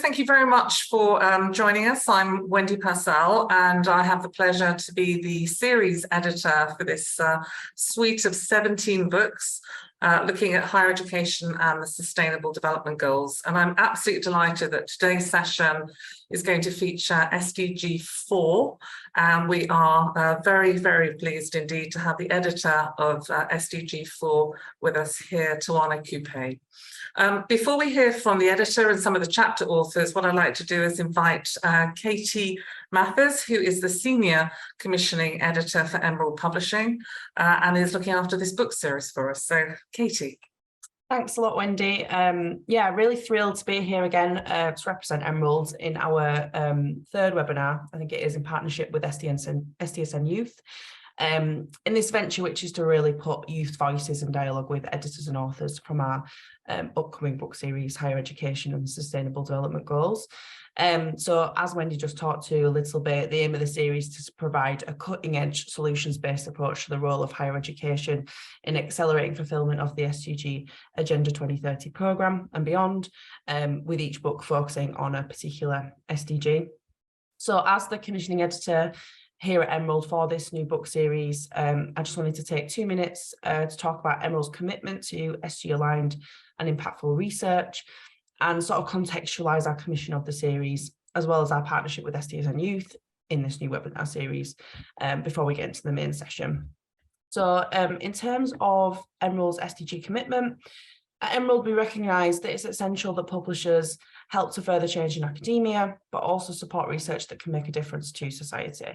thank you very much for joining us. I'm Wendy Purcell, and I have the pleasure to be the series editor for this suite of 17 books looking at higher education and the Sustainable Development Goals. And I'm absolutely delighted that today's session is going to feature SDG 4. And we are very, very pleased indeed to have the editor of SDG 4 with us here, Tawana Coupe. Before we hear from the editor and some of the chapter authors, what I'd like to do is invite Katie Mathers, who is the Senior Commissioning Editor for Emerald Publishing and is looking after this book series for us. So, Katie. Thanks a lot, Wendy. Yeah, really thrilled to be here again to represent Emerald in our third webinar. I think it is in partnership with SDSN Youth. In this venture, which is to really put youth voices in dialogue with editors and authors from our upcoming book series, Higher Education and Sustainable Development Goals. So as Wendy just talked to a little bit, the aim of the series is to provide a cutting-edge solutions-based approach to the role of higher education in accelerating fulfilment of the SDG Agenda 2030 programme and beyond, with each book focusing on a particular SDG. So as the commissioning editor here at Emerald for this new book series, I just wanted to take 2 minutes to talk about Emerald's commitment to SDG-aligned and impactful research and sort of contextualise our commission of the series, as well as our partnership with SDSN Youth in this new webinar series, before we get into the main session. So in terms of Emerald's SDG commitment, at Emerald, we recognise that it's essential that publishers help to further change in academia, but also support research that can make a difference to society.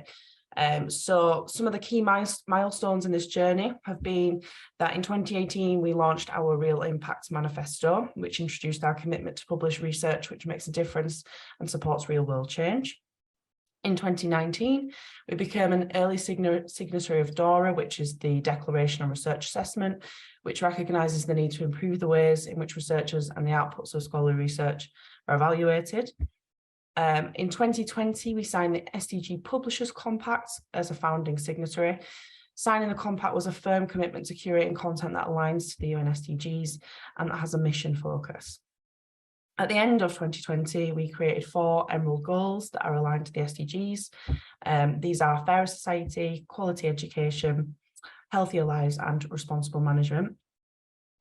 So some of the key milestones in this journey have been that in 2018, we launched our Real Impact Manifesto, which introduced our commitment to publish research which makes a difference and supports real world change. In 2019, we became an early signatory of DORA, which is the Declaration on Research Assessment, which recognises the need to improve the ways in which researchers and the outputs of scholarly research are evaluated. In 2020, we signed the SDG Publishers Compact as a founding signatory. Signing the compact was a firm commitment to curating content that aligns to the UN SDGs and that has a mission focus. At the end of 2020, we created 4 Emerald goals that are aligned to the SDGs. These are fairer society, quality education, healthier lives, and responsible management.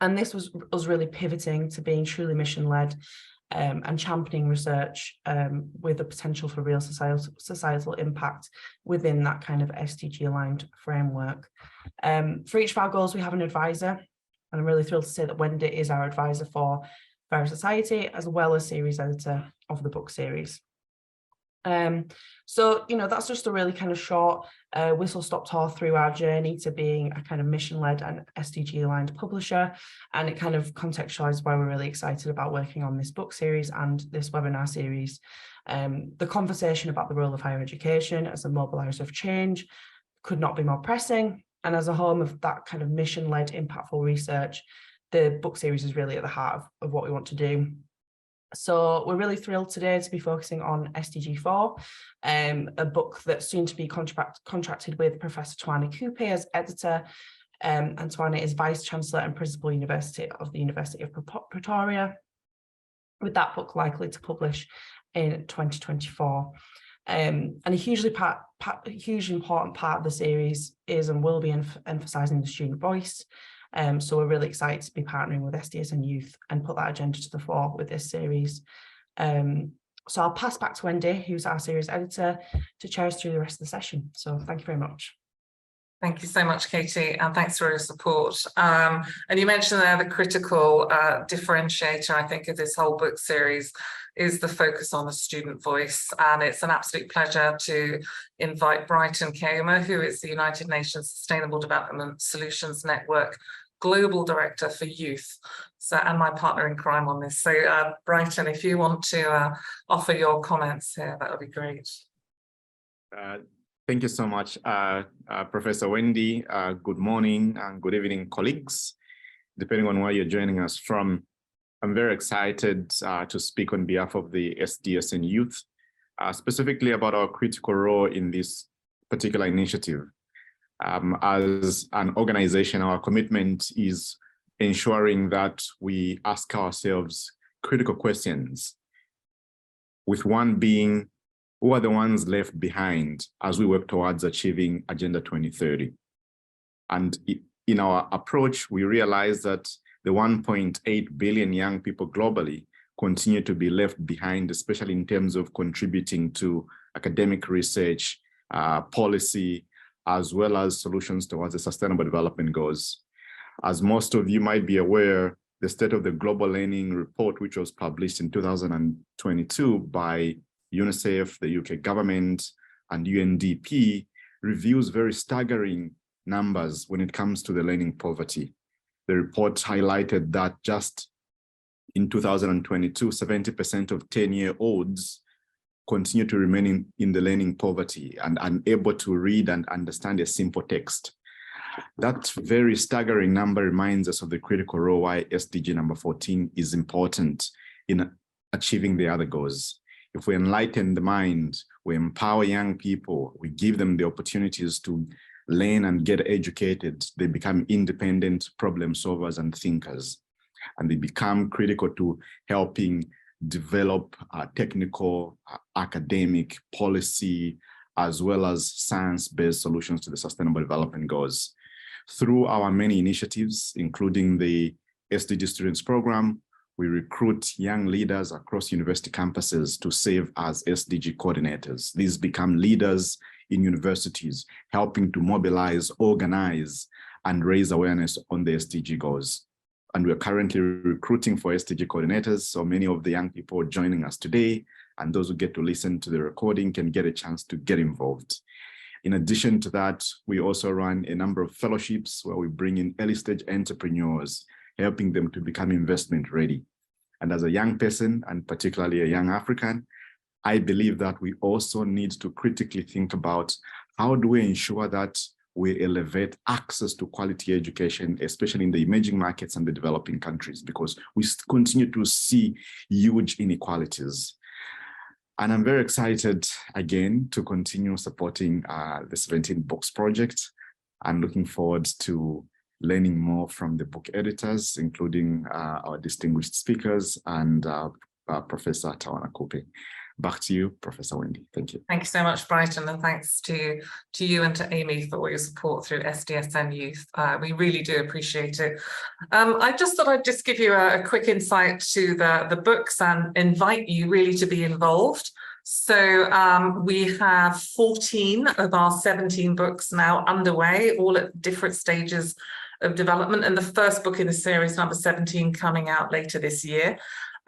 And this was us really pivoting to being truly mission-led and championing research with the potential for real societal impact within that kind of SDG-aligned framework. For each of our goals, we have an advisor, and I'm really thrilled to say that Wendy is our advisor for Fairer Society, as well as series editor of the book series. So, you know, that's just a really kind of short whistle-stop tour through our journey to being a kind of mission-led and SDG-aligned publisher, and it kind of contextualizes why we're really excited about working on this book series and this webinar series. The conversation about the role of higher education as a mobiliser of change could not be more pressing, and as a home of that kind of mission-led, impactful research, the book series is really at the heart of what we want to do. So we're really thrilled today to be focusing on SDG 4, a book that's soon to be contracted with Professor Tawana Coupe as editor, and Tawana is Vice Chancellor and Principal University of the University of Pretoria, with that book likely to publish in 2024. And a hugely important part of the series is and will be emphasising the student voice. So we're really excited to be partnering with SDSN Youth and put that agenda to the fore with this series. So I'll pass back to Wendy, who's our series editor, to chair us through the rest of the session. So thank you very much. Thank you so much, Katie, and thanks for your support. And you mentioned there the critical differentiator, I think, of this whole book series is the focus on the student voice. And it's an absolute pleasure to invite Brighton Keoma, who is the United Nations Sustainable Development Solutions Network Global Director for Youth, and my partner in crime on this. So Brighton, if you want to offer your comments here, that would be great. Thank you so much, Professor Wendy. Good morning and good evening, colleagues, depending on where you're joining us from. I'm very excited to speak on behalf of the SDSN Youth, specifically about our critical role in this particular initiative. As an organization, our commitment is ensuring that we ask ourselves critical questions with one being, who are the ones left behind as we work towards achieving Agenda 2030? And in our approach, we realize that the 1.8 billion young people globally continue to be left behind, especially in terms of contributing to academic research, policy, as well as solutions towards the Sustainable Development Goals. As most of you might be aware, the State of the Global Learning Report, which was published in 2022 by UNICEF, the UK government, and UNDP, reviews very staggering numbers when it comes to the learning poverty. The report highlighted that just in 2022, 70% of 10-year-olds continue to remain in the learning poverty and unable to read and understand a simple text. That very staggering number reminds us of the critical role why SDG number 14 is important in achieving the other goals. If we enlighten the mind, we empower young people, we give them the opportunities to learn and get educated, they become independent problem solvers and thinkers. And they become critical to helping develop technical, academic, policy, as well as science-based solutions to the Sustainable Development Goals. Through our many initiatives, including the SDG Students Program, we recruit young leaders across university campuses to serve as SDG coordinators. These become leaders in universities, helping to mobilize, organize, and raise awareness on the SDG goals. And we're currently recruiting for SDG coordinators, so many of the young people joining us today and those who get to listen to the recording can get a chance to get involved. In addition to that, we also run a number of fellowships where we bring in early stage entrepreneurs, helping them to become investment ready. And as a young person, and particularly a young African, I believe that we also need to critically think about how do we ensure that we elevate access to quality education, especially in the emerging markets and the developing countries, because we continue to see huge inequalities. And I'm very excited again to continue supporting the 17 Books Project and looking forward to learning more from the book editors, including our distinguished speakers and Professor Tawana Coupe. Back to you, Professor Wendy. Thank you. Thank you so much, Brighton, and thanks to you and to Amy for all your support through SDSN Youth. We really do appreciate it. I just thought I'd just give you a quick insight to the books and invite you really to be involved. So we have 14 of our 17 books now underway, all at different stages of development, and the first book in the series, number 17, coming out later this year.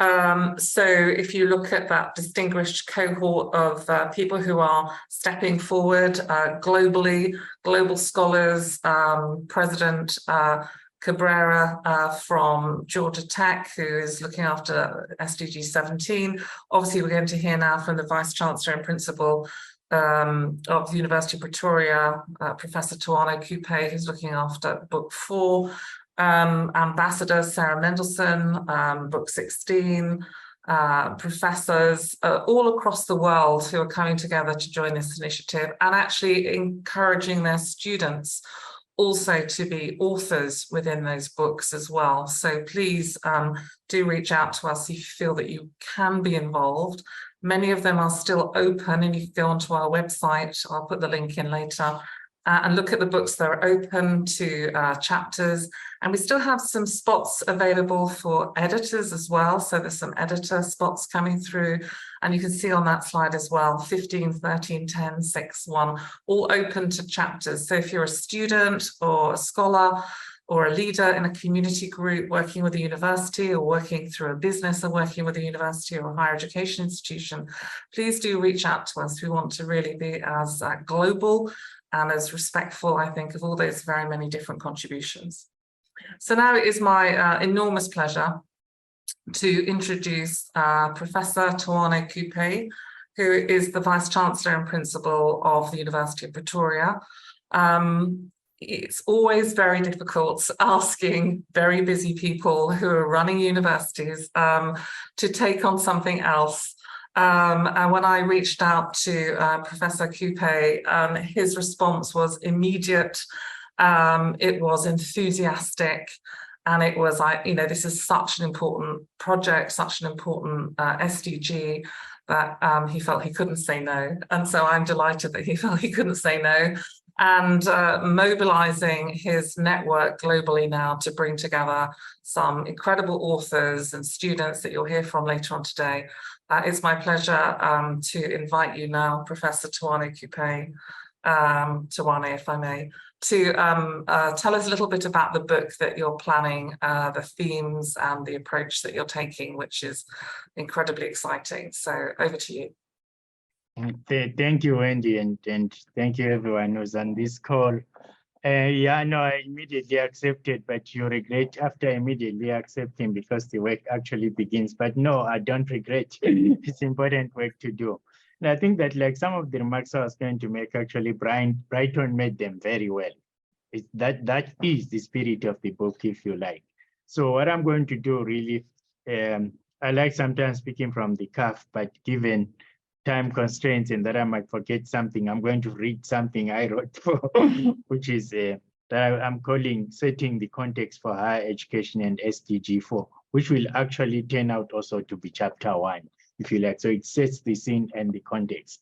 So if you look at that distinguished cohort of people who are stepping forward globally, global scholars, President Cabrera from Georgia Tech, who is looking after SDG 17. Obviously, we're going to hear now from the Vice Chancellor and Principal of the University of Pretoria, Professor Tawana Coupe, who's looking after Book 4. Ambassador Sarah Mendelsohn, Book 16, professors all across the world who are coming together to join this initiative and actually encouraging their students also to be authors within those books as well. So please do reach out to us if you feel that you can be involved. Many of them are still open, and you can go onto our website. I'll put the link in later. And look at the books that are open to chapters. And we still have some spots available for editors as well. So there's some editor spots coming through. And you can see on that slide as well, 15, 13, 10, 6, 1, all open to chapters. So if you're a student or a scholar or a leader in a community group working with a university or working through a business or working with a university or a higher education institution, please do reach out to us. We want to really be as global and as respectful, I think, of all those very many different contributions. So now it is my enormous pleasure to introduce Professor Tawana Coupe, who is the Vice Chancellor and Principal of the University of Pretoria. It's always very difficult asking very busy people who are running universities to take on something else. And when I reached out to Professor Coupe, his response was immediate, it was enthusiastic, and it was like, you know, this is such an important project, such an important SDG, that he felt he couldn't say no. And so I'm delighted that he felt he couldn't say no, and mobilizing his network globally now to bring together some incredible authors and students that you'll hear from later on today. It's my pleasure to invite you now, Professor Tawane Coupe, Tawane, if I may, to tell us a little bit about the book that you're planning, the themes and the approach that you're taking, which is incredibly exciting. So over to you. Thank you, Wendy, and thank you everyone who's on this call. Yeah, no, I immediately accepted, but you regret after immediately accepting because the work actually begins. But no, I don't regret. It's important work to do. And I think that like some of the remarks I was going to make, actually, Brighton made them very well. That is the spirit of the book, if you like. So what I'm going to do really, I like sometimes speaking from the cuff, but given time constraints and that I might forget something, I'm going to read something I wrote for, which is that I'm calling Setting the Context for Higher Education and SDG 4, which will actually turn out also to be chapter 1, if you like. So it sets the scene and the context.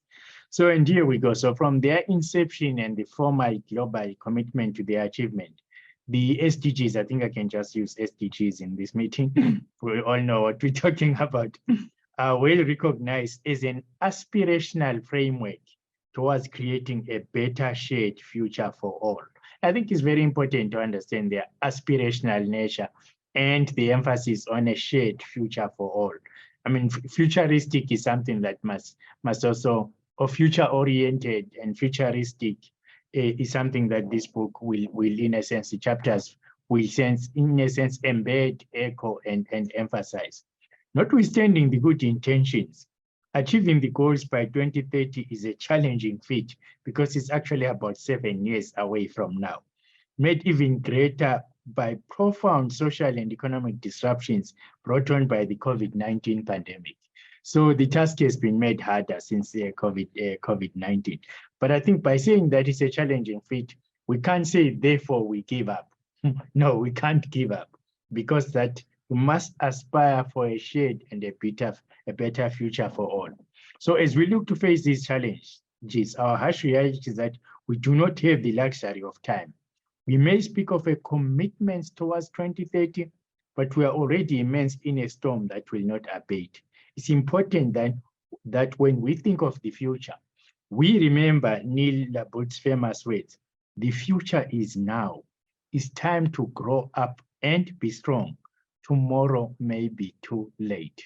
So, and here we go. So from their inception and the formal global commitment to their achievement, the SDGs, I think I can just use SDGs in this meeting. We all know what we're talking about. Are well recognized as an aspirational framework towards creating a better shared future for all. I think it's very important to understand their aspirational nature and the emphasis on a shared future for all. I mean, futuristic is something that must also, or future-oriented and futuristic is something that this book will in a sense, the chapters will in a sense embed, echo, and emphasize. Notwithstanding the good intentions, achieving the goals by 2030 is a challenging feat because it's actually about 7 years away from now, made even greater by profound social and economic disruptions brought on by the COVID-19 pandemic. So the task has been made harder since COVID-19. But I think by saying that it's a challenging feat, we can't say, therefore, we give up. No, we can't give up, because that we must aspire for a shared and a better future for all. So as we look to face these challenges, our harsh reality is that we do not have the luxury of time. We may speak of a commitment towards 2030, but we are already immersed in a storm that will not abate. It's important that when we think of the future, we remember Neil Labout's famous words, the future is now. It's time to grow up and be strong. Tomorrow may be too late.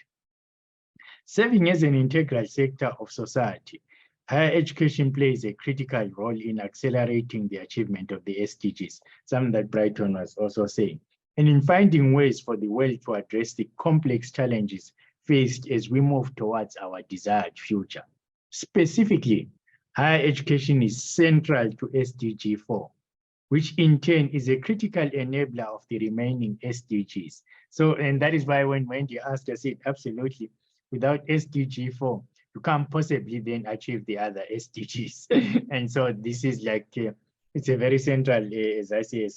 Serving as an integral sector of society, higher education plays a critical role in accelerating the achievement of the SDGs, something that Brighton was also saying, and in finding ways for the world to address the complex challenges faced as we move towards our desired future. Specifically, higher education is central to SDG 4, which in turn is a critical enabler of the remaining SDGs. So, and that is why when you asked, I said, absolutely, without SDG 4, you can't possibly then achieve the other SDGs. And so this is like, it's a very central, as I say,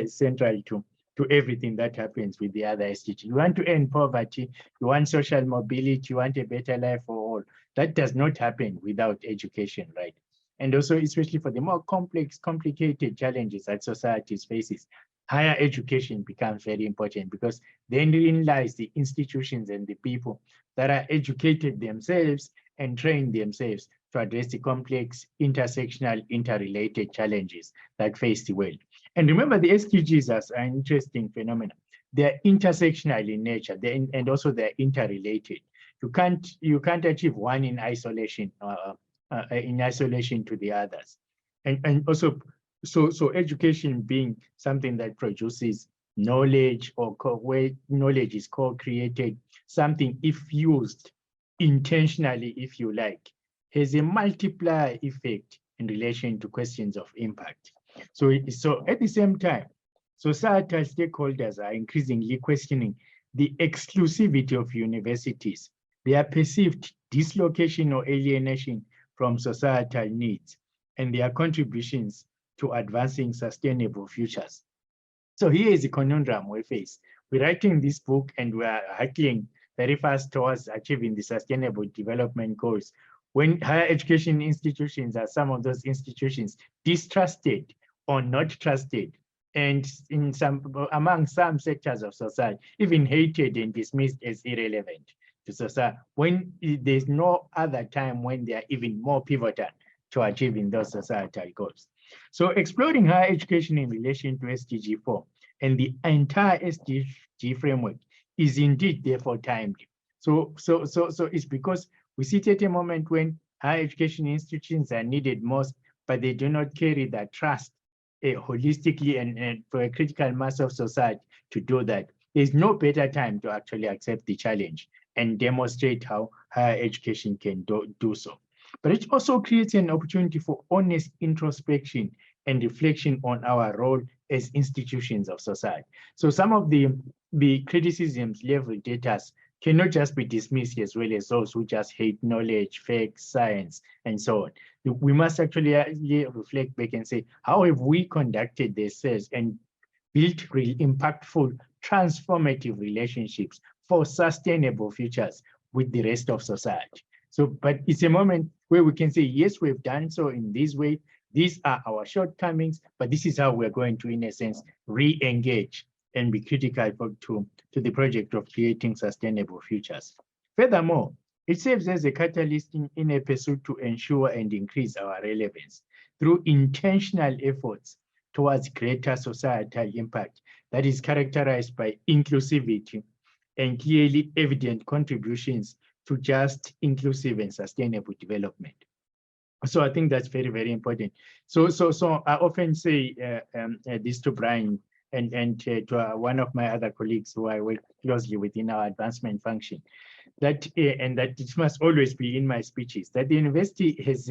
central to everything that happens with the other SDG. You want to end poverty, you want social mobility, you want a better life for all. That does not happen without education, right? And also, especially for the more complicated challenges that society faces, higher education becomes very important, because therein lies the institutions and the people that are educated themselves and trained themselves to address the complex, intersectional, interrelated challenges that face the world. And remember, the SDGs are an interesting phenomenon. They're intersectional in nature, and also they're interrelated. You can't achieve one in isolation to the others. And also, so education being something that produces knowledge, or where knowledge is co-created, something if used intentionally, if you like, has a multiplier effect in relation to questions of impact. So at the same time, societal stakeholders are increasingly questioning the exclusivity of universities, their perceived dislocation or alienation from societal needs, and their contributions to advancing sustainable futures. So here is the conundrum we face. We're writing this book and we're very fast towards achieving the sustainable development goals. When higher education institutions are some of those institutions distrusted or not trusted, and among some sectors of society, even hated and dismissed as irrelevant to society, when there's no other time when they are even more pivotal to achieving those societal goals. So exploring higher education in relation to SDG 4 and the entire SDG framework is indeed therefore timely. So it's because we sit at a moment when higher education institutions are needed most, but they do not carry that trust holistically and for a critical mass of society to do that. There's no better time to actually accept the challenge and demonstrate how higher education can do so. But it also creates an opportunity for honest introspection and reflection on our role as institutions of society. So some of the criticisms leveled at us cannot just be dismissed, as well as those who just hate knowledge, fake science, and so on. We must actually reflect back and say, how have we conducted this and built really impactful, transformative relationships for sustainable futures with the rest of society? So, but it's a moment where we can say, yes, we've done so in this way. These are our shortcomings, but this is how we're going to, in a sense, re-engage and be critical to the project of creating sustainable futures. Furthermore, it serves as a catalyst in a pursuit to ensure and increase our relevance through intentional efforts towards greater societal impact that is characterized by inclusivity and clearly evident contributions to just, inclusive, and sustainable development. So I think that's very, very important. So I often say this to Brian and to one of my other colleagues who I work closely with in our advancement function, that and that it must always be in my speeches, that the university has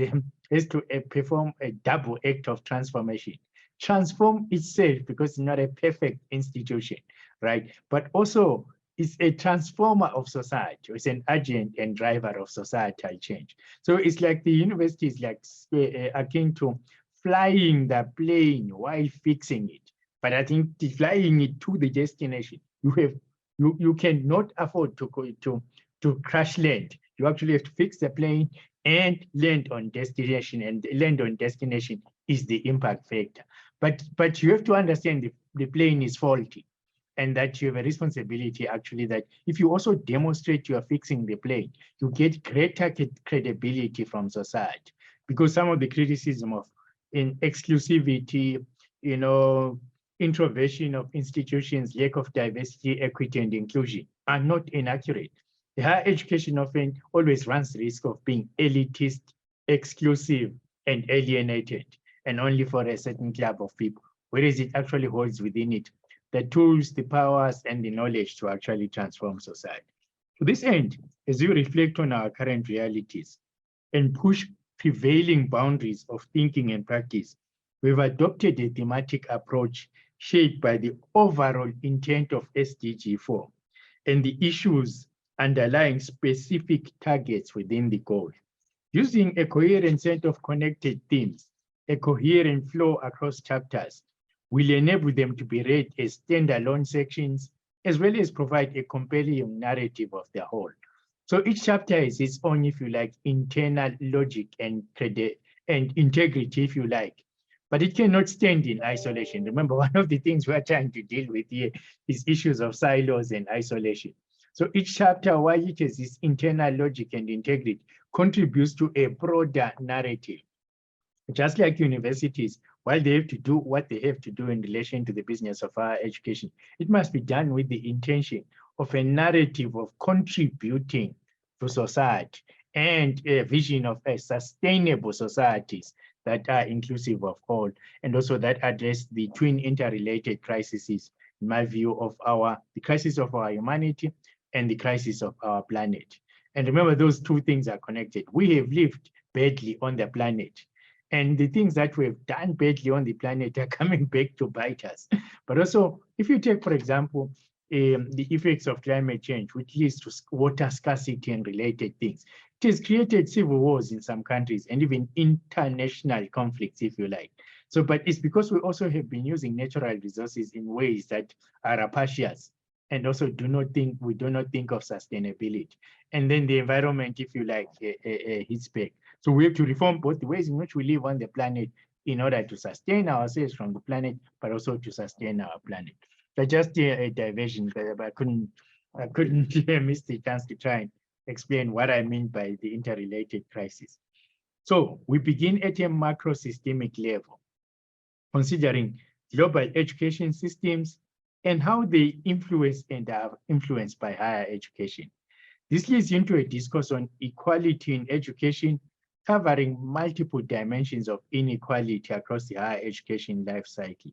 to perform a double act of transformation. Transform itself, because it's not a perfect institution, right? But also it's a transformer of society. It's an agent and driver of societal change. So it's like the university is like akin to flying the plane while fixing it. But I think flying it to the destination, you cannot afford to crash land. You actually have to fix the plane and land on destination, and land on destination is the impact factor. But you have to understand the plane is faulty, and that you have a responsibility actually that if you also demonstrate you are fixing the plane, you get greater credibility from society. Because some of the criticism of exclusivity, introversion of institutions, lack of diversity, equity, and inclusion are not inaccurate. The higher education often always runs the risk of being elitist, exclusive, and alienated, and only for a certain club of people, whereas it actually holds within it the tools, the powers, and the knowledge to actually transform society. To this end, as we reflect on our current realities and push prevailing boundaries of thinking and practice, we've adopted a thematic approach shaped by the overall intent of SDG 4 and the issues underlying specific targets within the goal. Using a coherent set of connected themes, a coherent flow across chapters will enable them to be read as standalone sections, as well as provide a compelling narrative of the whole. So each chapter is its own, if you like, internal logic and integrity, if you like, but it cannot stand in isolation. Remember, one of the things we're trying to deal with here is issues of silos and isolation. So each chapter, while it has its internal logic and integrity, contributes to a broader narrative. Just like universities, while they have to do what they have to do in relation to the business of higher education, it must be done with the intention of a narrative of contributing to society and a vision of a sustainable societies that are inclusive of all, and also that address the twin interrelated crises, in my view, of the crisis of our humanity and the crisis of our planet. And remember, those two things are connected. We have lived badly on the planet, and the things that we've done badly on the planet are coming back to bite us. But also, if you take, for example, the effects of climate change, which leads to water scarcity and related things, it has created civil wars in some countries and even international conflicts, if you like. So, but it's because we also have been using natural resources in ways that are rapacious and also we do not think of sustainability. And then the environment, if you like, hits back. So we have to reform both the ways in which we live on the planet in order to sustain ourselves from the planet, but also to sustain our planet. So just a diversion, but I couldn't miss the chance to try and explain what I mean by the interrelated crisis. So we begin at a macro systemic level, considering global education systems and how they influence and are influenced by higher education. This leads into a discourse on equality in education, covering multiple dimensions of inequality across the higher education life cycle.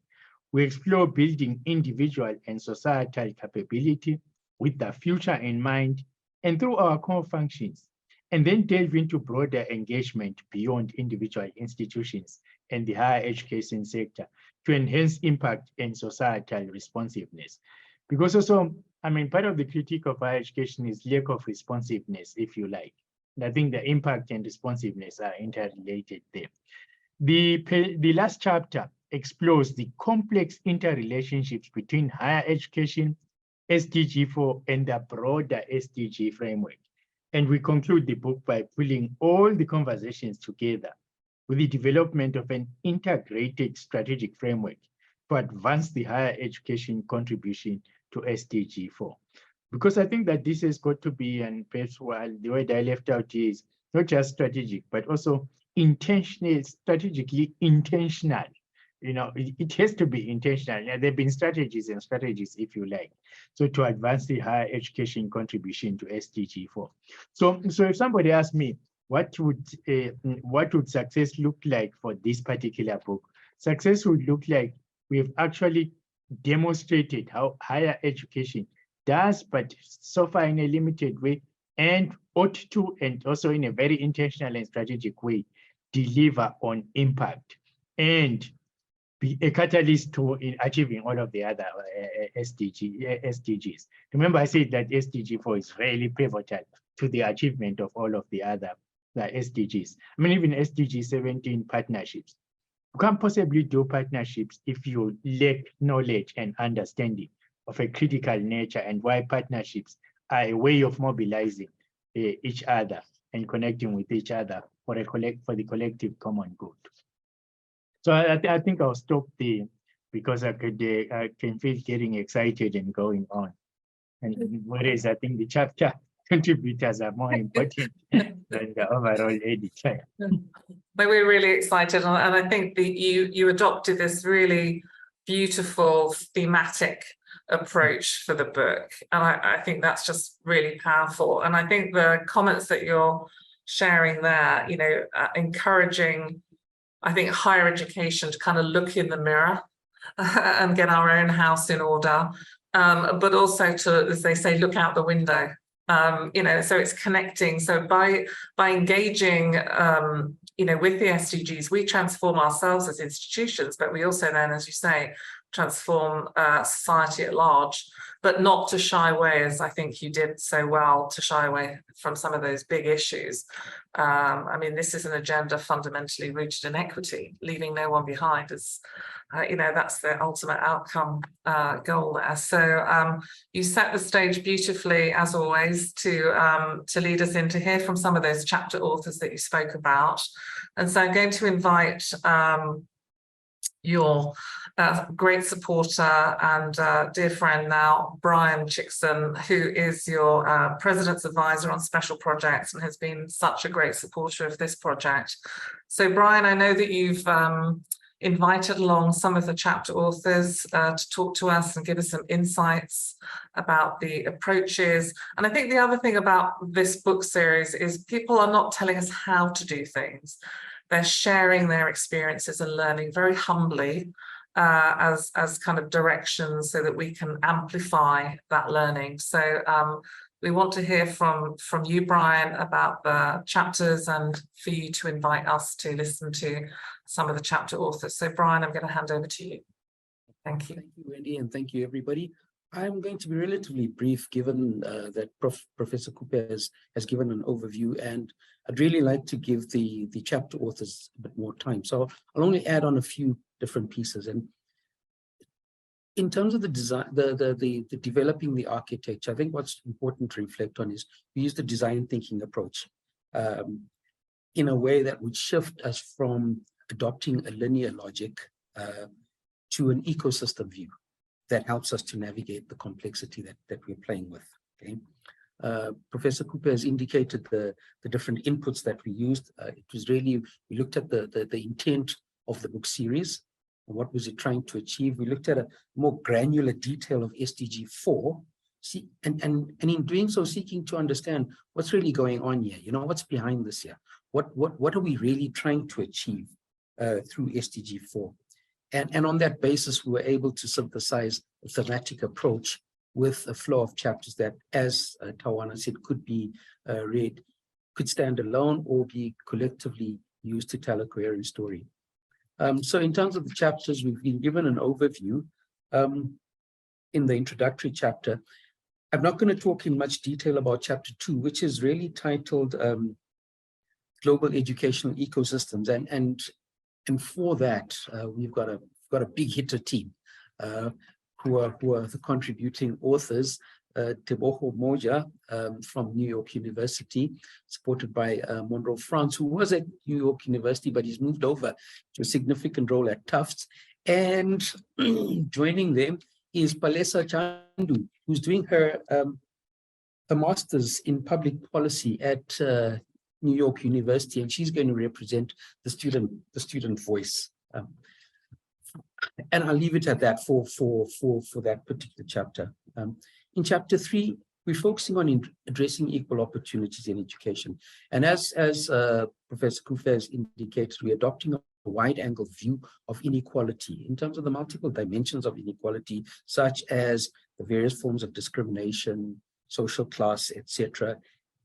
We explore building individual and societal capability with the future in mind and through our core functions, and then delve into broader engagement beyond individual institutions and the higher education sector to enhance impact and societal responsiveness. Because also, I mean, part of the critique of higher education is lack of responsiveness, if you like. And I think the impact and responsiveness are interrelated there. The last chapter explores the complex interrelationships between higher education, SDG 4, and the broader SDG framework. And we conclude the book by pulling all the conversations together with the development of an integrated strategic framework to advance the higher education contribution to SDG 4. Because I think that this has got to be, and perhaps the word I left out is not just strategic, but also intentional, strategically intentional. You know, it has to be intentional. There have been strategies and strategies, if you like, so to advance the higher education contribution to SDG 4. So if somebody asks me, what would success look like for this particular book? Success would look like we've actually demonstrated how higher education does, but so far in a limited way, and ought to, and also in a very intentional and strategic way, deliver on impact and be a catalyst to in achieving all of the other SDGs. Remember, I said that SDG 4 is really pivotal to the achievement of all of the other SDGs. I mean, even SDG 17 partnerships. You can't possibly do partnerships if you lack knowledge and understanding of a critical nature and why partnerships are a way of mobilizing each other and connecting with each other for the collective common good. So I think I'll stop there because I can feel getting excited and going on. And whereas I think the chapter contributors are more important than the overall editor. But we're really excited, and I think that you adopted this really beautiful thematic approach for the book, and I think that's just really powerful. And I think the comments that you're sharing there, you know, encouraging, I think, higher education to kind of look in the mirror and get our own house in order, but also to, as they say, look out the window. You know, so it's connecting. So by engaging, you know, with the SDGs, we transform ourselves as institutions, but we also then, as you say, transform society at large, but not to shy away, as I think you did so well, to shy away from some of those big issues. I mean, this is an agenda fundamentally rooted in equity, leaving no one behind, as you know, that's the ultimate outcome goal there. So you set the stage beautifully, as always, to lead us in to hear from some of those chapter authors that you spoke about. And so I'm going to invite your great supporter and dear friend now, Brian Chickson, who is your President's Advisor on Special Projects and has been such a great supporter of this project. So Brian, I know that you've invited along some of the chapter authors to talk to us and give us some insights about the approaches. And I think the other thing about this book series is people are not telling us how to do things. They're sharing their experiences and learning very humbly as kind of directions so that we can amplify that learning. So we want to hear from you, Brian, about the chapters and for you to invite us to listen to some of the chapter authors. So Brian, I'm going to hand over to you. Thank you. Thank you, Wendy, and thank you, everybody. I'm going to be relatively brief, given that Professor Cooper has given an overview, and I'd really like to give the chapter authors a bit more time. So I'll only add on a few different pieces. And in terms of the design, the developing the architecture, I think what's important to reflect on is we use the design thinking approach in a way that would shift us from adopting a linear logic to an ecosystem view that helps us to navigate the complexity that we're playing with. Okay. Professor Cooper has indicated the different inputs that we used. It was really, we looked at the intent of the book series. What was it trying to achieve? We looked at a more granular detail of SDG 4, and in doing so, seeking to understand what's really going on here. You know, what's behind this here? What are we really trying to achieve through SDG 4? And on that basis, we were able to synthesize a thematic approach with a flow of chapters that, as Tawana said, could be read, could stand alone or be collectively used to tell a coherent story. So in terms of the chapters, we've been given an overview in the introductory chapter. I'm not going to talk in much detail about chapter 2, which is really titled Global Educational Ecosystems. And for that, we've got a big hitter team who are the contributing authors. Teboho Moja from New York University, supported by Monroe France, who was at New York University, but he's moved over to a significant role at Tufts. And joining them is Palesa Chandu, who's doing her a master's in public policy at New York University, and she's going to represent the student voice. And I'll leave it at that for that particular chapter. In chapter 3, we're focusing on addressing equal opportunities in education. And as Professor Kufe has indicated, we're adopting a wide-angle view of inequality in terms of the multiple dimensions of inequality, such as the various forms of discrimination, social class, etc.,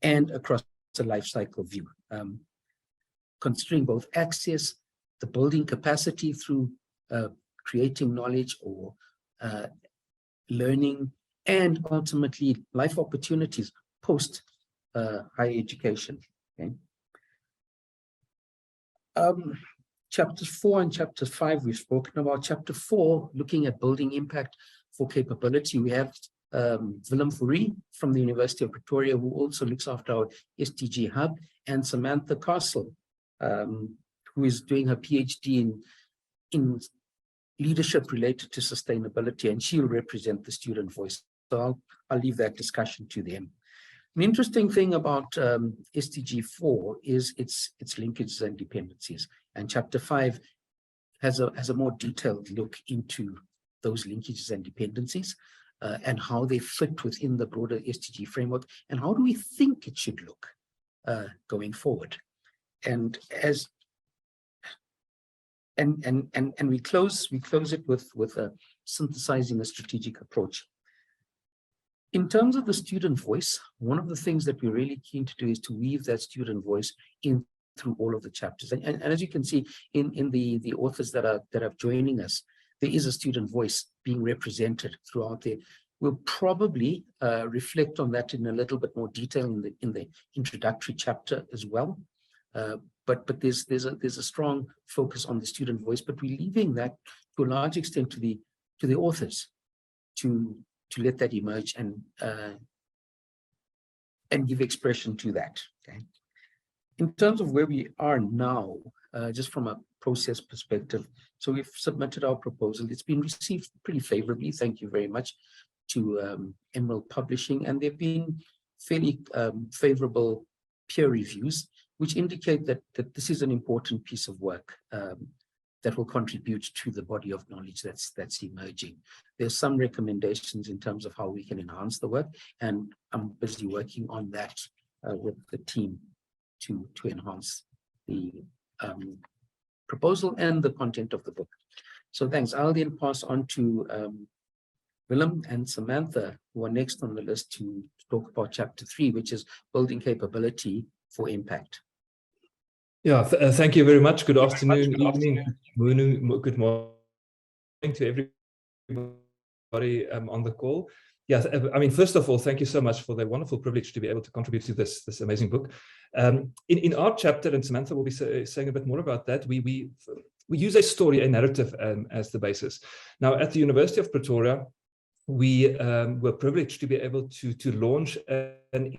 and across the life cycle view, considering both access, the building capacity through creating knowledge or learning, and ultimately life opportunities post higher education. Okay. Chapters 4 and chapter 5 we've spoken about. Chapter 4, looking at building impact for capability. We have Willem Fourie from the University of Pretoria, who also looks after our SDG hub, and Samantha Castle, who is doing her PhD in leadership related to sustainability, and she'll represent the student voice. So I'll leave that discussion to them. An interesting thing about SDG 4 is its linkages and dependencies, and chapter 5 has a more detailed look into those linkages and dependencies and how they fit within the broader SDG framework, and how do we think it should look going forward. And as we close it with synthesizing a strategic approach. In terms of the student voice, one of the things that we're really keen to do is to weave that student voice in through all of the chapters. And as you can see in the authors that are joining us, there is a student voice being represented throughout there. We'll probably reflect on that in a little bit more detail in the introductory chapter as well. But there's a strong focus on the student voice, but we're leaving that to a large extent to the authors to let that emerge and give expression to that. Okay. In terms of where we are now, just from a process perspective, so we've submitted our proposal. It's been received pretty favorably. Thank you very much to Emerald Publishing, and there've been fairly favorable peer reviews, which indicate that this is an important piece of work that will contribute to the body of knowledge that's emerging. There's some recommendations in terms of how we can enhance the work, and I'm busy working on that with the team to enhance the proposal and the content of the book. So thanks. I'll then pass on to Willem and Samantha, who are next on the list to talk about chapter 3, which is building capability for impact. Yeah, thank you very much. Good afternoon, evening, good morning to everybody on the call. Yes, I mean, first of all, thank you so much for the wonderful privilege to be able to contribute to this amazing book. In our chapter, and Samantha will be saying a bit more about that, we we use a story, a narrative as the basis. Now, at the University of Pretoria, we were privileged to be able to launch an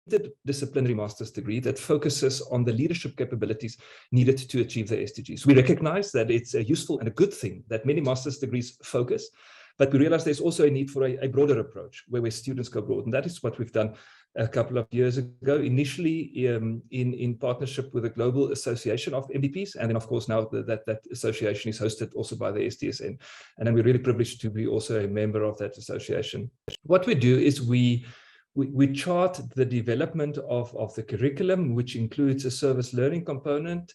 interdisciplinary master's degree that focuses on the leadership capabilities needed to achieve the SDGs. We recognize that it's a useful and a good thing that many master's degrees focus, but we realize there's also a need for a broader approach where students go broad. And that is what we've done a couple of years ago, initially in partnership with the Global Association of MDPs. And then, of course, now that association is hosted also by the SDSN. And then we're really privileged to be also a member of that association. What we do is we chart the development of the curriculum, which includes a service learning component,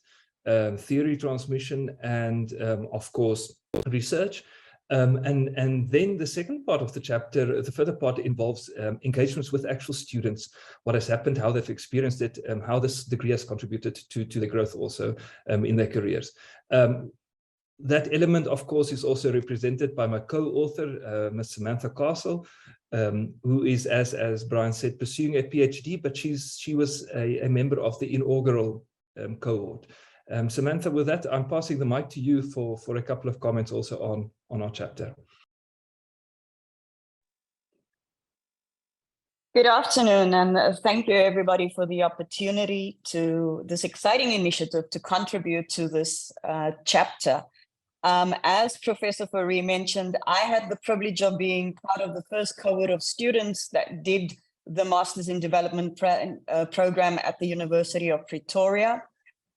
theory transmission, and of course, research. And then the second part of the chapter, the further part, involves engagements with actual students, what has happened, how they've experienced it, how this degree has contributed to their growth also in their careers. That element, of course, is also represented by my co-author, Ms. Samantha Castle, who is, as Brian said, pursuing a PhD, but she was a member of the inaugural cohort. Samantha, with that, I'm passing the mic to you for a couple of comments also on our chapter. Good afternoon, and thank you everybody for the opportunity to this exciting initiative to contribute to this chapter. As Professor Fourie mentioned, I had the privilege of being part of the first cohort of students that did the Masters in Development program at the University of Pretoria.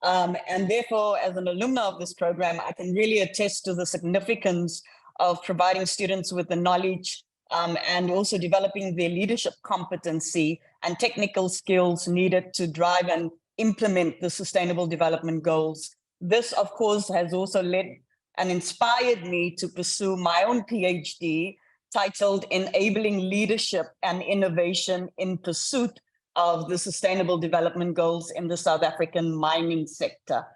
And therefore, as an alumna of this program, I can really attest to the significance of providing students with the knowledge and also developing their leadership competency and technical skills needed to drive and implement the Sustainable Development Goals. This, of course, has also led and inspired me to pursue my own PhD titled Enabling Leadership and Innovation in Pursuit of the Sustainable Development Goals in the South African mining sector,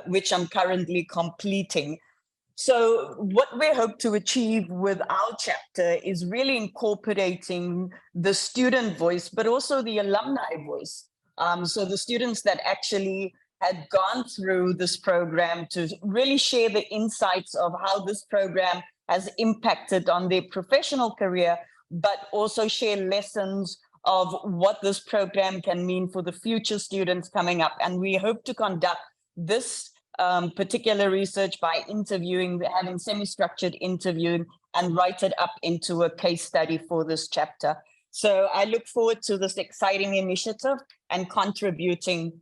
which I'm currently completing. So what we hope to achieve with our chapter is really incorporating the student voice, but also the alumni voice. So the students that actually had gone through this program to really share the insights of how this program has impacted on their professional career, but also share lessons of what this program can mean for the future students coming up. And we hope to conduct this particular research by interviewing, having semi-structured interviewing, and write it up into a case study for this chapter. So I look forward to this exciting initiative and contributing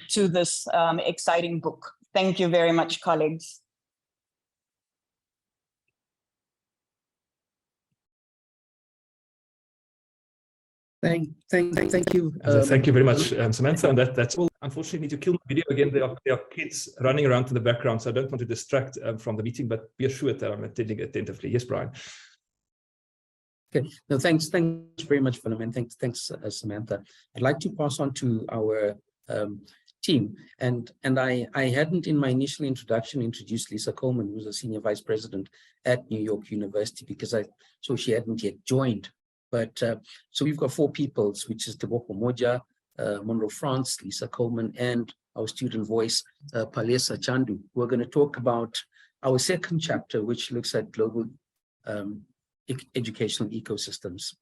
to this exciting book. Thank you very much, colleagues. Thank you. Thank you very much, Samantha. And that's all. Unfortunately, need to kill the video again. There are kids running around in the background, so I don't want to distract from the meeting, but be assured that I'm attending attentively. Yes, Brian. Okay. No, thanks very much, Philomena. Thanks, Samantha. I'd like to pass on to our team, and I hadn't in my initial introduction introduced Lisa Coleman, who's a senior vice president at New York University, because so she hadn't yet joined. But so we've got 4 people, which is Tebogo Moja, Monroe France, Lisa Coleman, and our student voice, Palesa Chandu. We're going to talk about our second chapter, which looks at global educational ecosystems.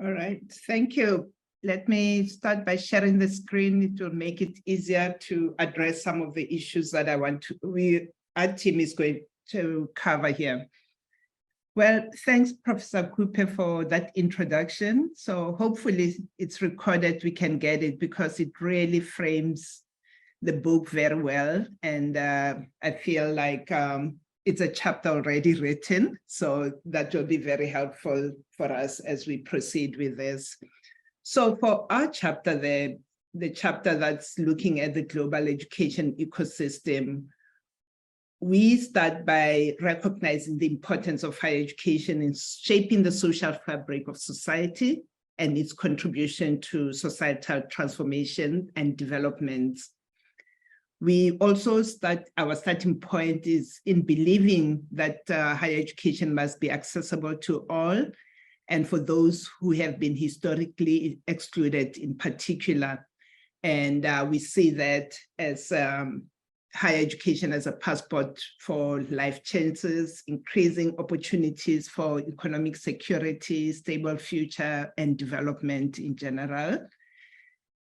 All right, thank you. Let me start by sharing the screen. It will make it easier to address some of the issues that our team is going to cover here. Well, thanks, Professor Cooper, for that introduction. So hopefully it's recorded, we can get it, because it really frames the book very well. And I feel like it's a chapter already written, so that will be very helpful for us as we proceed with this. So for our chapter, the chapter that's looking at the global education ecosystem, we start by recognizing the importance of higher education in shaping the social fabric of society and its contribution to societal transformation and development. We also our starting point is in believing that higher education must be accessible to all, and for those who have been historically excluded in particular. And we see that as higher education as a passport for life chances, increasing opportunities for economic security, stable future, and development in general.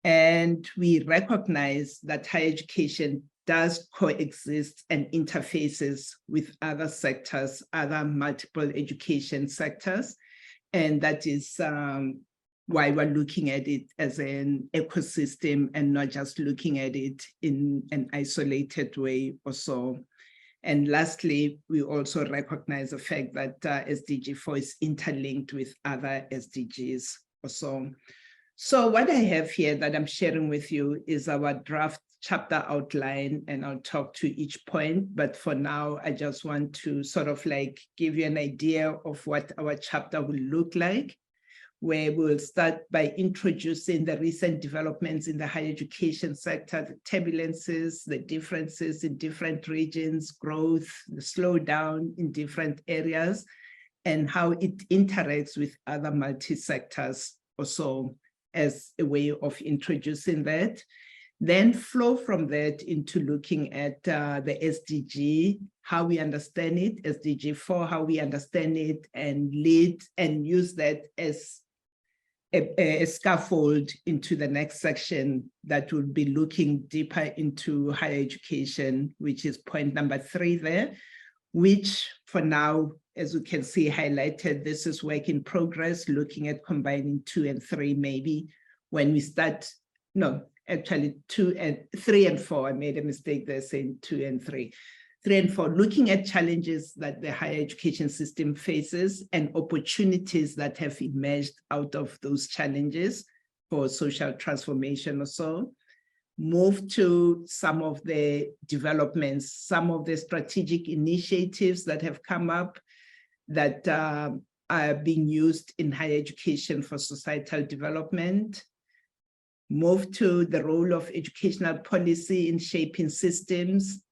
And we recognize that higher education does coexist and interfaces with other sectors, other multiple education sectors. And that is why we're looking at it as an ecosystem and not just looking at it in an isolated way or so. And lastly, we also recognize the fact that SDG 4 is interlinked with other SDGs or so. So what I have here that I'm sharing with you is our draft chapter outline, and I'll talk to each point. But for now, I just want to sort of like give you an idea of what our chapter will look like, where we'll start by introducing the recent developments in the higher education sector, the turbulences, the differences in different regions, growth, the slowdown in different areas, and how it interacts with other multi-sectors also, as a way of introducing that. Then flow from that into looking at the SDG, how we understand it, SDG 4, how we understand it, and lead and use that as a scaffold into the next section that will be looking deeper into higher education, which is point number 3 there, which for now, as we can see highlighted, this is work in progress, looking at combining 2 and 3 maybe when we start, no, actually 3 and 4, I made a mistake there saying 2 and 3. 3 and 4, looking at challenges that the higher education system faces and opportunities that have emerged out of those challenges for social transformation or so. Move to some of the developments, some of the strategic initiatives that have come up that are being used in higher education for societal development. Move to the role of educational policy in shaping systems.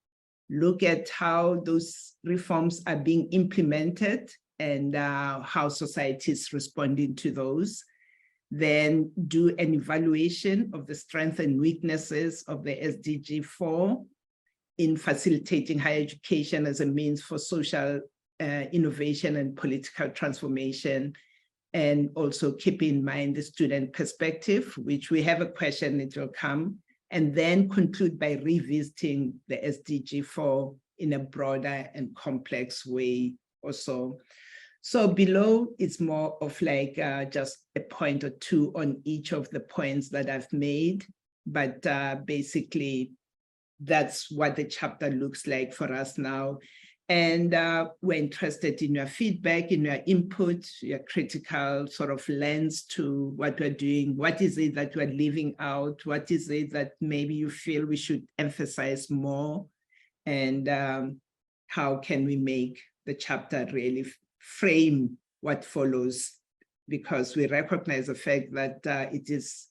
Look at how those reforms are being implemented and how society is responding to those. Then do an evaluation of the strengths and weaknesses of the SDG 4 in facilitating higher education as a means for social innovation and political transformation. And also keep in mind the student perspective, which we have a question, it will come, and then conclude by revisiting the SDG 4 in a broader and complex way also. So below, it's more of like just a point or two on each of the points that I've made, but basically that's what the chapter looks like for us now. And we're interested in your feedback, in your input, your critical sort of lens to what we're doing. What is it that we're leaving out? What is it that maybe you feel we should emphasize more? And how can we make the chapter really frame what follows? Because we recognize the fact that it is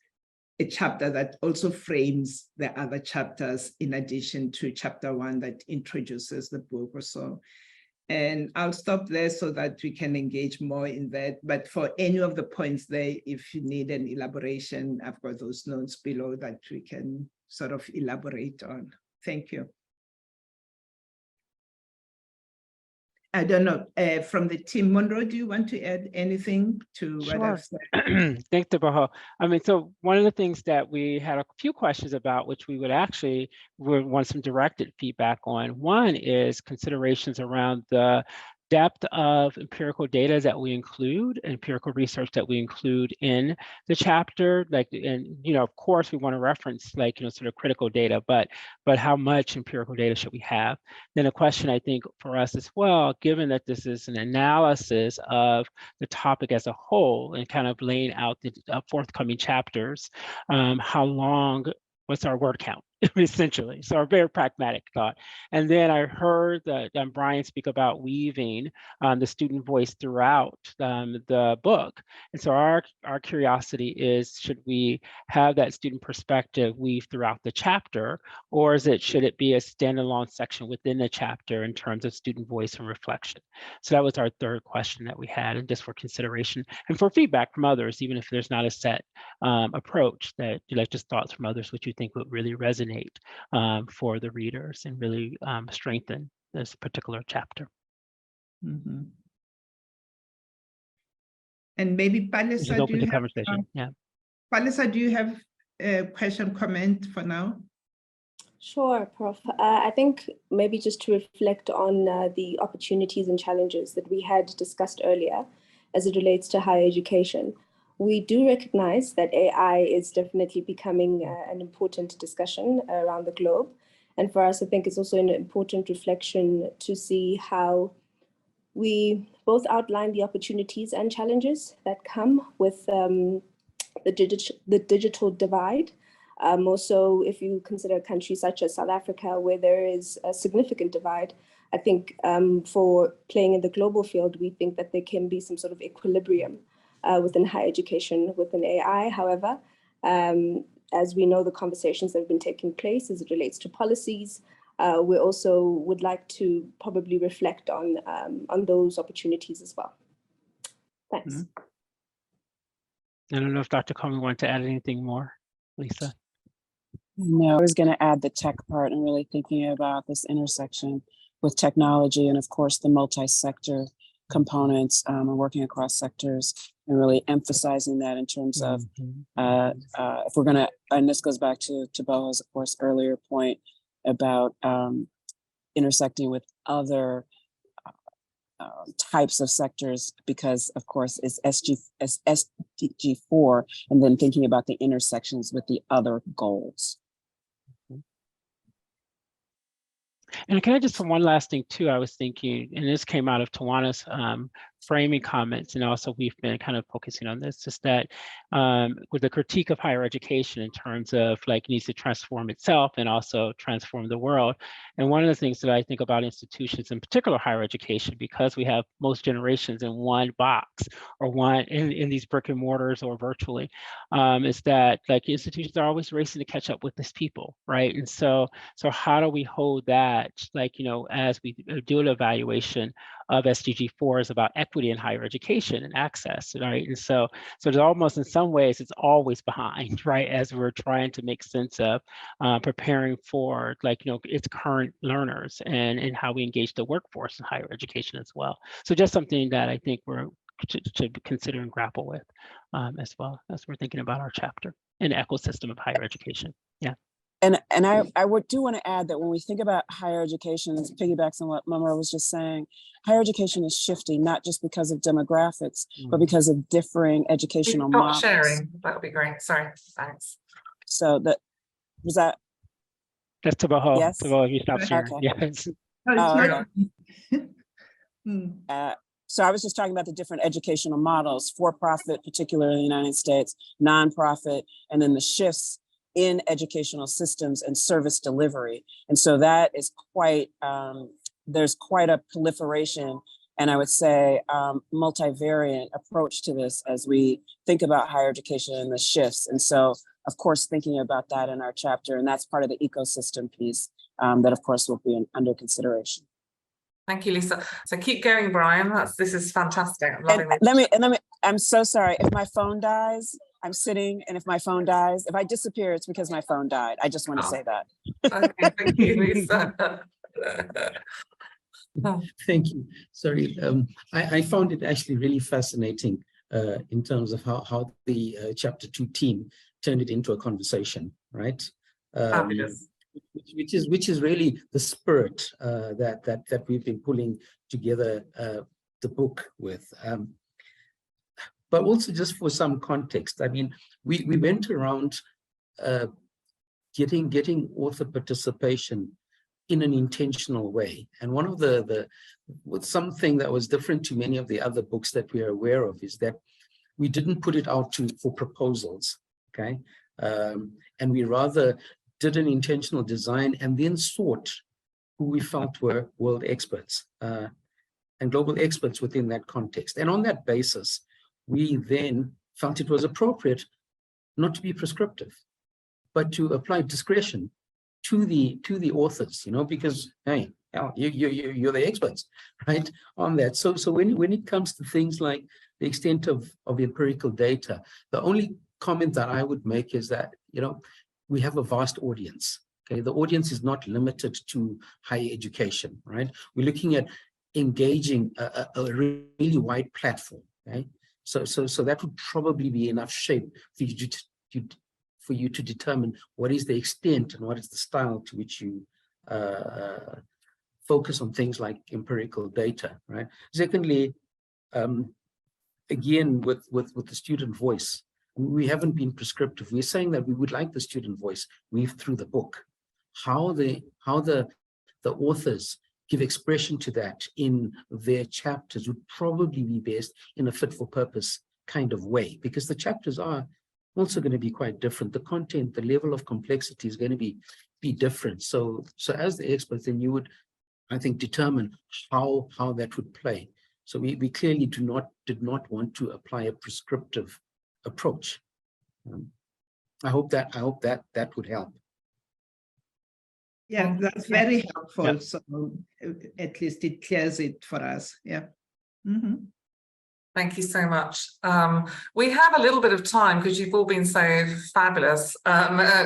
a chapter that also frames the other chapters in addition to chapter 1 that introduces the book or so. And I'll stop there so that we can engage more in that. But for any of the points there, if you need an elaboration, I've got those notes below that we can sort of elaborate on. Thank you. I don't know, from the team, Monroe, do you want to add anything to what I've said? Thanks, Deborah. I mean, so one of the things that we had a few questions about, which we would want some directed feedback on. One is considerations around the depth of empirical data that we include, empirical research that we include in the chapter. Like, and of course, we want to reference like sort of critical data, but how much empirical data should we have? Then a question I think for us as well, given that this is an analysis of the topic as a whole and kind of laying out the forthcoming chapters, how long? What's our word count? essentially. So a very pragmatic thought. And then I heard that Brian speak about weaving the student voice throughout the book. And so our curiosity is, should we have that student perspective weave throughout the chapter, or should it be a standalone section within the chapter in terms of student voice and reflection? So that was our third question that we had, and just for consideration and for feedback from others, even if there's not a set approach, that just thoughts from others, which you think would really resonate for the readers and really strengthen this particular chapter. Mm-hmm. And maybe Palisa, open to conversation. Yeah. Palisa, do you have a question, comment for now? Sure, Prof. I think maybe just to reflect on the opportunities and challenges that we had discussed earlier as it relates to higher education. We do recognize that AI is definitely becoming an important discussion around the globe. And for us, I think it's also an important reflection to see how we both outline the opportunities and challenges that come with the digital divide. Also, if you consider countries such as South Africa, where there is a significant divide, I think for playing in the global field, we think that there can be some sort of equilibrium within higher education, within AI. However, as we know, the conversations that have been taking place as it relates to policies, we also would like to probably reflect on those opportunities as well. Thanks. I don't know if Dr. Comey wanted to add anything more, Lisa. No, I was going to add the tech part and really thinking about this intersection with technology and, of course, the multi-sector components and working across sectors, and really emphasizing that in terms of if we're going to, and this goes back to Boho's, of course, earlier point about intersecting with other types of sectors, because of course it's SDG 4, and then thinking about the intersections with the other goals. And can I just, for one last thing too, I was thinking, and this came out of Tawana's framing comments, and also we've been kind of focusing on this, just that with the critique of higher education in terms of like needs to transform itself and also transform the world. And one of the things that I think about institutions, in particular higher education, because we have most generations in one box or one in these brick and mortars or virtually, is that like institutions are always racing to catch up with these people, right? And so how do we hold that, like, you know, as we do an evaluation of SDG 4 is about equity in higher education and access, right? And so there's almost, in some ways, it's always behind, right? As we're trying to make sense of preparing for, like, you know, its current learners and how we engage the workforce in higher education as well. So just something that I think we're should consider and grapple with as well as we're thinking about our chapter and ecosystem of higher education. Yeah. And I do want to add that when we think about higher education, this piggybacks on what Mama was just saying, higher education is shifting, not just because of demographics, but because of differing educational models. Sharing, that would be great. Sorry, thanks. So that was that. That's Tabaho. Yes. Tabaho, if you stop sharing. Okay. Yes. So I was just talking about the different educational models, for-profit, particularly in the United States, nonprofit, and then the shifts in educational systems and service delivery. And so that is quite, there's quite a proliferation, and I would say multivariant approach to this as we think about higher education and the shifts. And so, of course, thinking about that in our chapter, and that's part of the ecosystem piece that, of course, will be under consideration. Thank you, Lisa. So keep going, Brian. This is fantastic. I'm loving Let me, I'm so sorry. If my phone dies, I'm sitting, and if my phone dies, if I disappear, it's because my phone died. I just want to say that. Okay, thank you, Lisa. Thank you. Sorry, I found it actually really fascinating in terms of how the chapter 2 team turned it into a conversation, right? Fabulous. Which is really the spirit that we've been pulling together the book with. But also, just for some context, I mean, we went around getting author participation in an intentional way. And one of something that was different to many of the other books that we are aware of is that we didn't put it out for proposals, okay? And we rather did an intentional design, and then sought who we felt were world experts and global experts within that context. And on that basis, we then felt it was appropriate not to be prescriptive, but to apply discretion to the authors, because hey, you're the experts, right, on that. So when it comes to things like the extent of empirical data, the only comment that I would make is that we have a vast audience. Okay, the audience is not limited to higher education, right? We're looking at engaging a really wide platform. Okay, so that would probably be enough shape for you to determine what is the extent and what is the style to which you focus on things like empirical data, right? Secondly, again, with the student voice, we haven't been prescriptive. We're saying that we would like the student voice weaved through the book. How the authors give expression to that in their chapters would probably be best in a fit for purpose kind of way, because the chapters are also going to be quite different. The content, the level of complexity is going to be different. So as the experts, then you would, I think, determine how that would play. So we clearly did not want to apply a prescriptive approach. I hope that would help. Yeah, that's very helpful. Yeah. So at least it clears it for us. Yeah. Mm-hmm. Thank you so much. We have a little bit of time because you've all been so fabulous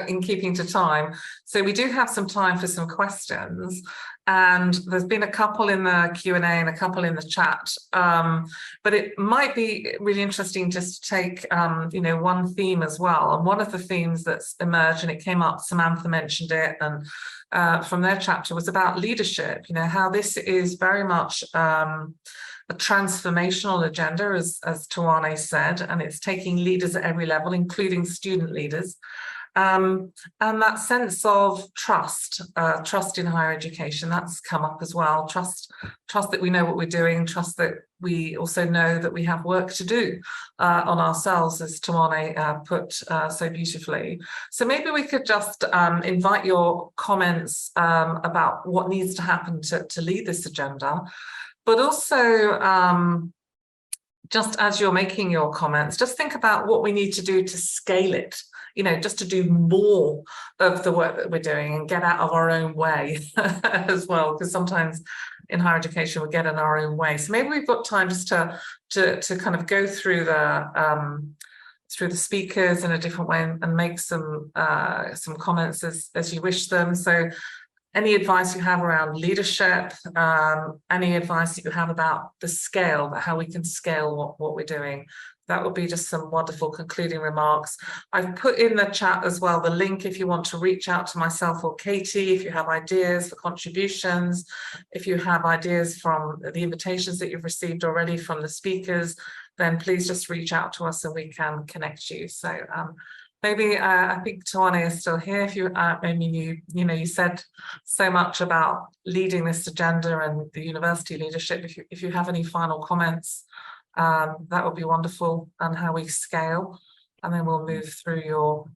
in keeping to time. So we do have some time for some questions. And there's been a couple in the Q&A and a couple in the chat. But it might be really interesting just to take, one theme as well. And one of the themes that's emerged, and it came up, Samantha mentioned it, and from their chapter, was about leadership, how this is very much a transformational agenda, as Tawane said, and it's taking leaders at every level, including student leaders. And that sense of trust in higher education, that's come up as well. Trust that we know what we're doing, trust that we also know that we have work to do on ourselves, as Tawane put so beautifully. So maybe we could just invite your comments about what needs to happen to lead this agenda. But also, just as you're making your comments, just think about what we need to do to scale it, just to do more of the work that we're doing and get out of our own way as well, because sometimes in higher education we get in our own way. So maybe we've got time just to kind of go through the speakers in a different way and make some comments as you wish them. So any advice you have around leadership, any advice that you have about the scale, how we can scale what we're doing, that would be just some wonderful concluding remarks. I've put in the chat as well the link if you want to reach out to myself or Katie, if you have ideas for contributions, if you have ideas from the invitations that you've received already from the speakers, then please just reach out to us and we can connect you. So maybe I think Tawane is still here. If you maybe you said so much about leading this agenda and the university leadership. If you have any final comments, that would be wonderful, and how we scale, and then we'll move through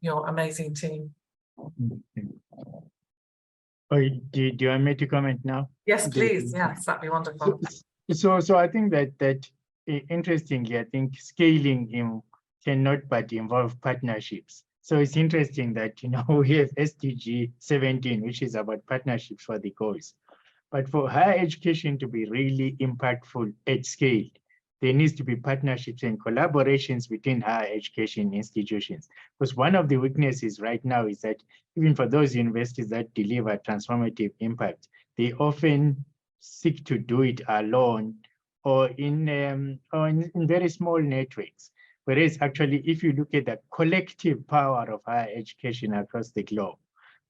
your amazing team. Oh, do you want me to comment now? Yes, please. Yes, that'd be wonderful. So I think that interestingly, I think scaling cannot but involve partnerships. So it's interesting that we have SDG 17, which is about partnerships for the goals. But for higher education to be really impactful at scale, there needs to be partnerships and collaborations between higher education institutions. Because one of the weaknesses right now is that even for those universities that deliver transformative impact, they often seek to do it alone or in very small networks. Whereas actually, if you look at the collective power of higher education across the globe,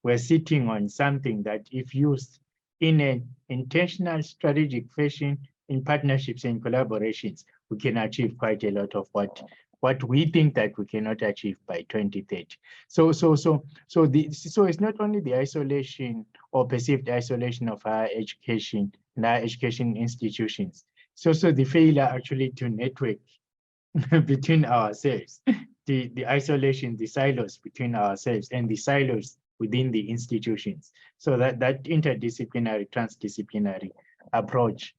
we're sitting on something that if used in an intentional strategic fashion, in partnerships and collaborations, we can achieve quite a lot of what we think that we cannot achieve by 2030. So it's not only the isolation or perceived isolation of higher education and higher education institutions. It's also the failure actually to network between ourselves, the isolation, the silos between ourselves, and the silos within the institutions. So that interdisciplinary, transdisciplinary approach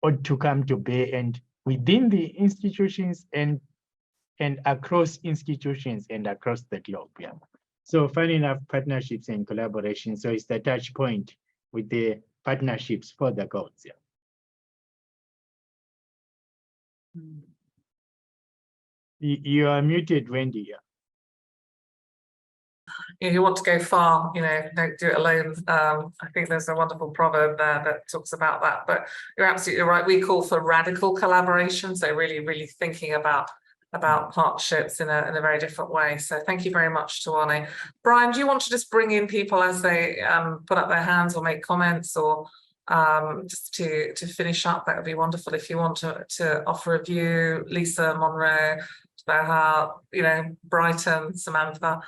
ought to come to bear, and within the institutions and across institutions and across the globe. Yeah. So funny enough, partnerships and collaboration. So it's the touch point with the partnerships for the goals. Yeah. You are muted, Wendy. Yeah. If you want to go far, don't do it alone. I think there's a wonderful proverb there that talks about that, but you're absolutely right. We call for radical collaboration. So really thinking about partnerships in a very different way. So thank you very much, Tawane. Brian, do you want to just bring in people as they put up their hands or make comments, or just to finish up? That would be wonderful. If you want to offer a view, Lisa, Monroe, Brighton, Samantha,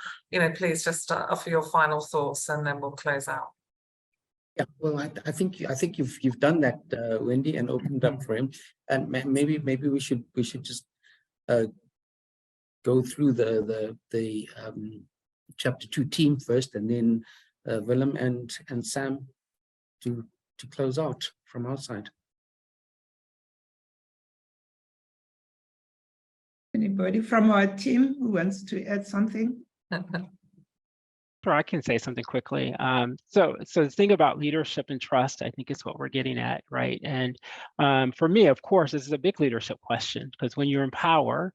please just offer your final thoughts, and then we'll close out. Yeah, well, I think you've done that, Wendy, and opened up for him. And maybe we should just go through the chapter 2 team first, and then Willem and Sam to close out from our side. Anybody from our team who wants to add something? Sure, I can say something quickly. So the thing about leadership and trust, I think, is what we're getting at, right? And for me, of course, this is a big leadership question, because when you're in power,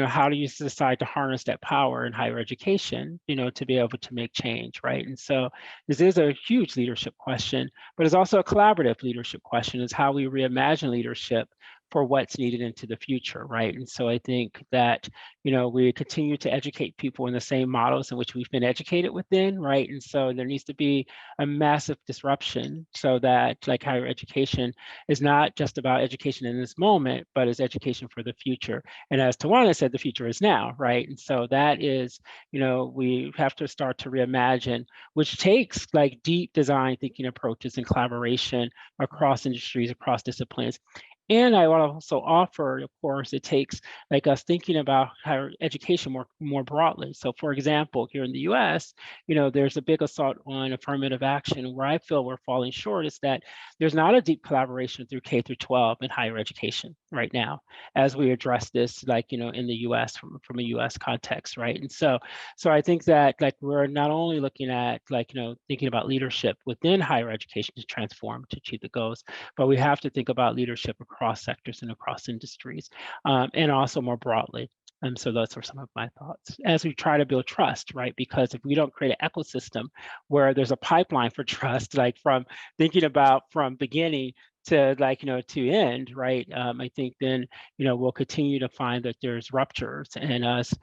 how do you decide to harness that power in higher education, to be able to make change, right? And so this is a huge leadership question, but it's also a collaborative leadership question. Is how we reimagine leadership for what's needed into the future, right? And so I think that, we continue to educate people in the same models in which we've been educated within, right? And so there needs to be a massive disruption so that higher education is not just about education in this moment, but is education for the future. And as Tawane said, the future is now, right? And so that is, we have to start to reimagine, which takes deep design thinking approaches and collaboration across industries, across disciplines. And I would also offer, of course, it takes us thinking about higher education more broadly. So for example, here in the US, there's a big assault on affirmative action. Where I feel we're falling short is that there's not a deep collaboration through K through 12 in higher education right now, as we address this in the US from a US context, right? And so I think that we're not only looking at thinking about leadership within higher education to transform, to achieve the goals, but we have to think about leadership across sectors and across industries, and also more broadly. And so those are some of my thoughts as we try to build trust, right? Because if we don't create an ecosystem where there's a pipeline for trust, from thinking about from beginning to to end, right? I think then we'll continue to find that there's ruptures and us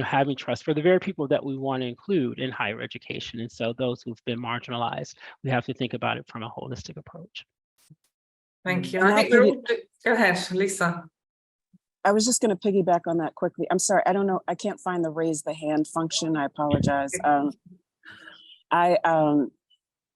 having trust for the very people that we want to include in higher education. And so those who've been marginalized, we have to think about it from a holistic approach. Thank you. I think we're all... Go ahead, Lisa. I was just going to piggyback on that quickly. I'm sorry, I don't know. I can't find the raise the hand function. I apologize.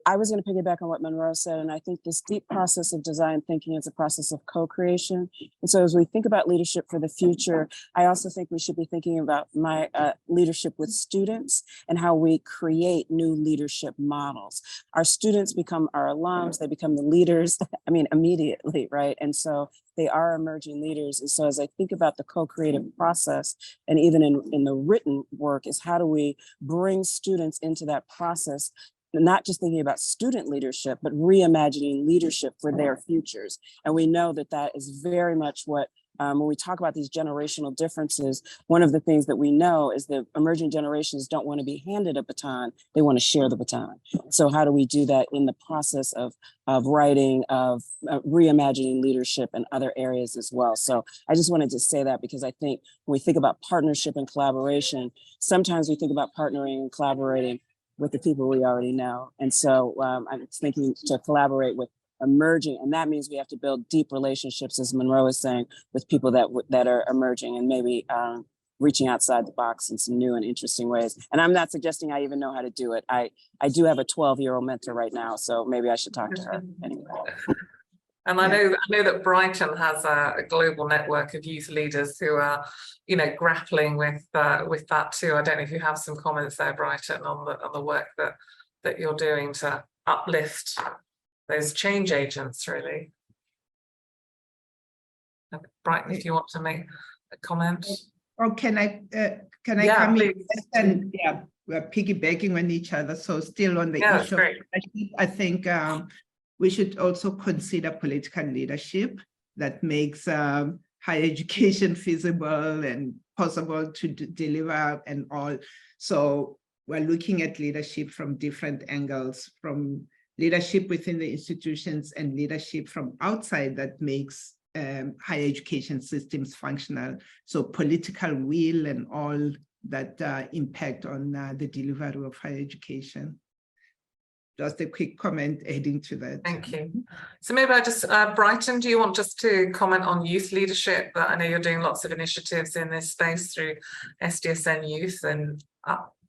I was going to piggyback on what Monroe said, and I think this deep process of design thinking is a process of co-creation. And so as we think about leadership for the future, I also think we should be thinking about my leadership with students and how we create new leadership models. Our students become our alums, they become the leaders, immediately, right? And so they are emerging leaders. And so as I think about the co-creative process, and even in the written work, is how do we bring students into that process, not just thinking about student leadership, but reimagining leadership for their futures. And we know that is very much what, when we talk about these generational differences, one of the things that we know is that emerging generations don't want to be handed a baton, they want to share the baton. So how do we do that in the process of writing, of reimagining leadership in other areas as well? So I just wanted to say that, because I think when we think about partnership and collaboration, sometimes we think about partnering and collaborating with the people we already know. And so I'm thinking to collaborate with emerging, and that means we have to build deep relationships, as Monroe is saying, with people that are emerging, and maybe reaching outside the box in some new and interesting ways. And I'm not suggesting I even know how to do it. I do have a 12-year-old mentor right now, so maybe I should talk to her anyway. And I know that Brighton has a global network of youth leaders who are, you know, grappling with that too. I don't know if you have some comments there, Brighton, on the work that you're doing to uplift those change agents, really. Brighton, if you want to make a comment. Or can I Yeah, come in? please. And yeah, we're piggybacking on each other. So still on the Yeah, issue of leadership, I think we should also consider political leadership that makes higher education feasible and possible to deliver and all. So we're looking at leadership from different angles, from leadership within the institutions and leadership from outside that makes higher education systems functional. So political will and all that impact on the delivery of higher education. Just a quick comment adding to that. Thank you. So maybe I just, Brighton, do you want just to comment on youth leadership? I know you're doing lots of initiatives in this space through SDSN Youth and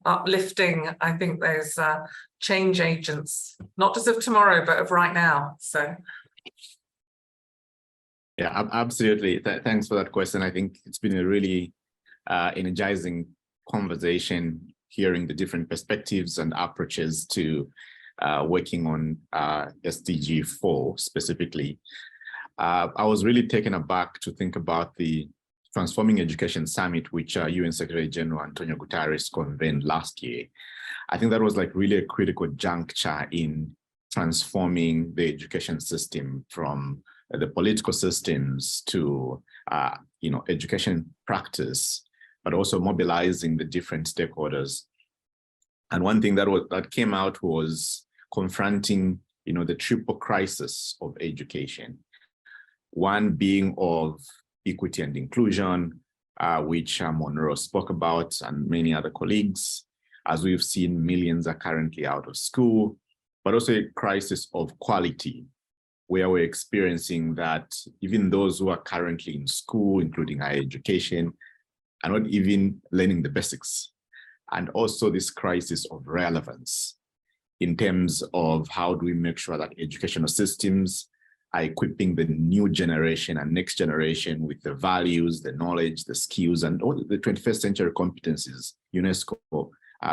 uplifting, I think, those change agents, not just of tomorrow, but of right now. So. Yeah, absolutely. Thanks for that question. I think it's been a really energizing conversation, hearing the different perspectives and approaches to working on SDG 4 specifically. I was really taken aback to think about the Transforming Education Summit, which UN Secretary General Antonio Guterres convened last year. I think that was like really a critical juncture in transforming the education system from the political systems to education practice, but also mobilizing the different stakeholders. And one thing that came out was confronting, the triple crisis of education. One being of equity and inclusion, which Monroe spoke about, and many other colleagues. As we've seen, millions are currently out of school, but also a crisis of quality, where we're experiencing that even those who are currently in school, including higher education, are not even learning the basics. And also this crisis of relevance in terms of how do we make sure that educational systems are equipping the new generation and next generation with the values, the knowledge, the skills, and all the 21st century competencies UNESCO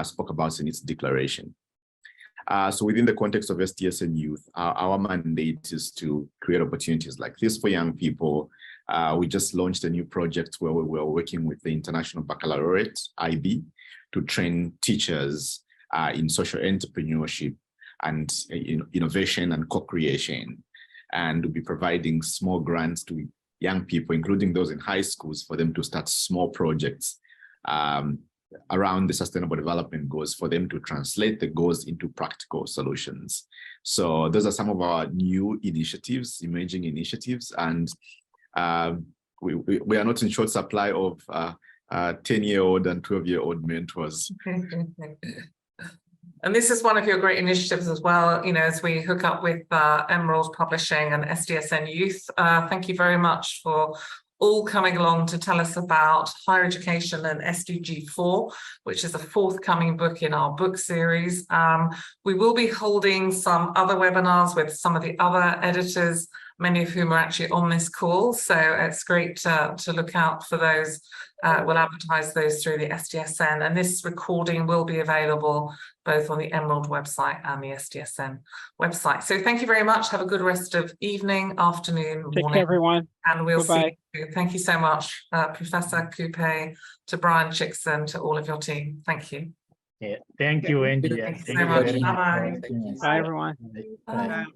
spoke about in its declaration. So within the context of SDSN Youth, our mandate is to create opportunities like this for young people. We just launched a new project where we were working with the International Baccalaureate, IB, to train teachers in social entrepreneurship and innovation and co-creation. And we'll be providing small grants to young people, including those in high schools, for them to start small projects around the sustainable development goals, for them to translate the goals into practical solutions. So those are some of our new initiatives, emerging initiatives, and we are not in short supply of 10-year-old and 12-year-old mentors. And this is one of your great initiatives as well, as we hook up with Emerald Publishing and SDSN Youth. Thank you very much for all coming along to tell us about higher education and SDG 4, which is a forthcoming book in our book series. We will be holding some other webinars with some of the other editors, many of whom are actually on this call. So it's great to look out for those. We'll advertise those through the SDSN, and this recording will be available both on the Emerald website and the SDSN website. So thank you very much. Have a good rest of evening, afternoon, morning. Take care, everyone. And we'll Bye-bye. see you. Thank you so much, Professor Coupe, to Brian Chickson, to all of your team. Thank you. Yeah, thank you, Wendy. Thank you so much. Bye-bye. Bye, everyone. Bye.